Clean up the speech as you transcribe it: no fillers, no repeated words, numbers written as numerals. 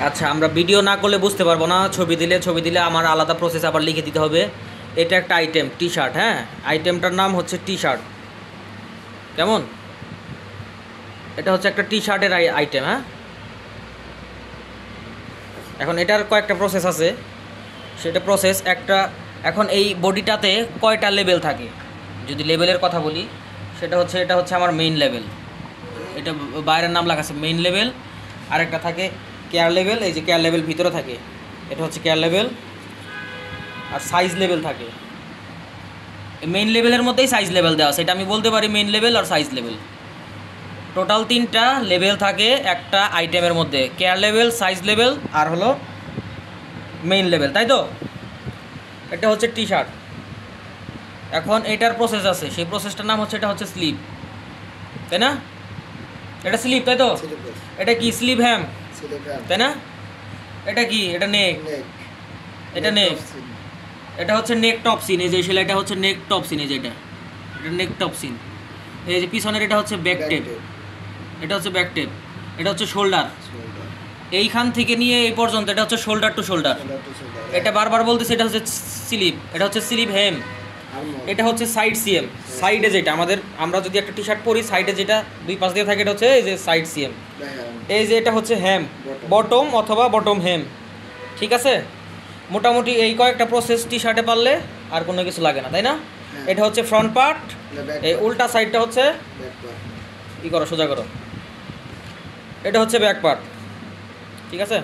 আচ্ছা, আমরা ভিডিও না করলে বুঝতে পারবো না। ছবি দিলে আমার আলাদা প্রসেস আবার লিখে দিতে হবে। এটা একটা আইটেম টি শার্ট, হ্যাঁ, আইটেমটার নাম হচ্ছে টি শার্ট। কেমন? এটা হচ্ছে একটা টি শার্টের আইটেম, হ্যাঁ। এখন এটার কয়েকটা প্রসেস আছে, সেটা প্রসেস একটা। এখন এই বডিটাতে কয়টা লেভেল থাকে, যদি লেভেলের কথা বলি, এটা হচ্ছে আমার মেইন লেভেল। এটা বাইরের নাম লেখা আছে মেইন লেভেল। আরেকটা থাকে কেয়ার লেভেল, এই যে কেয়ার লেভেল ভিতরে থাকে, এটা হচ্ছে কেয়ার লেভেল। আর সাইজ লেভেল থাকে। মেইন লেভেলের মধ্যেই সাইজ লেভেল দেওয়া আছে, এটা আমি বলতে পারি মেইন লেভেল আর সাইজ লেভেল। টোটাল 3টা লেভেল থাকে একটা আইটেমের মধ্যে, কেয়ার লেভেল, সাইজ লেভেল আর হলো মেইন লেভেল, তাই তো? এটা হচ্ছে টি শার্ট। এখন এটার প্রসেস আছে, সেই প্রসেসটার নাম হচ্ছে, এটা হচ্ছে স্লিভ, তাই না? এটা স্লিভ, তাই তো? এটা কি স্লিভ হ্যাম, তাই না? এটা কি? এটা নেক, এটা নেক। এটা হচ্ছে নেক টপ সিন, এই যে সেলাইটা হচ্ছে নেক টপ সিন, এই যে এটা নেক টপ সিন। এই যে পিছনের এটা হচ্ছে ব্যাক টেপ, এটা হচ্ছে ব্যাক টেপ। এটা হচ্ছে শোল্ডার, এইখান থেকে নিয়ে এই পর্যন্ত এটা হচ্ছে শোল্ডার টু শোল্ডার। এটা বারবার বলতেছে, এটা হচ্ছে স্লিভ, এটা হচ্ছে স্লিভ হেম। এটা হচ্ছে সাইড সিএম, সাইডে যেটা আমরা যদি একটা টি শার্ট পরি, সাইডে যেটা 2 পাশ দিয়ে থাকে, এটা হচ্ছে এই যে সাইড সিএম। এই যে এটা হচ্ছে হেম, বটম অথবা বটম হেম, ঠিক আছে? মোটামুটি এই কয়েকটা প্রসেস টি শার্টে পারলে আর কোনো কিছু লাগে না, তাই না? এটা হচ্ছে ফ্রন্ট পার্ট, এই উল্টা সাইডটা হচ্ছে ই করো, সোজা করো, এটা হচ্ছে ব্যাক পার্ট, ঠিক আছে?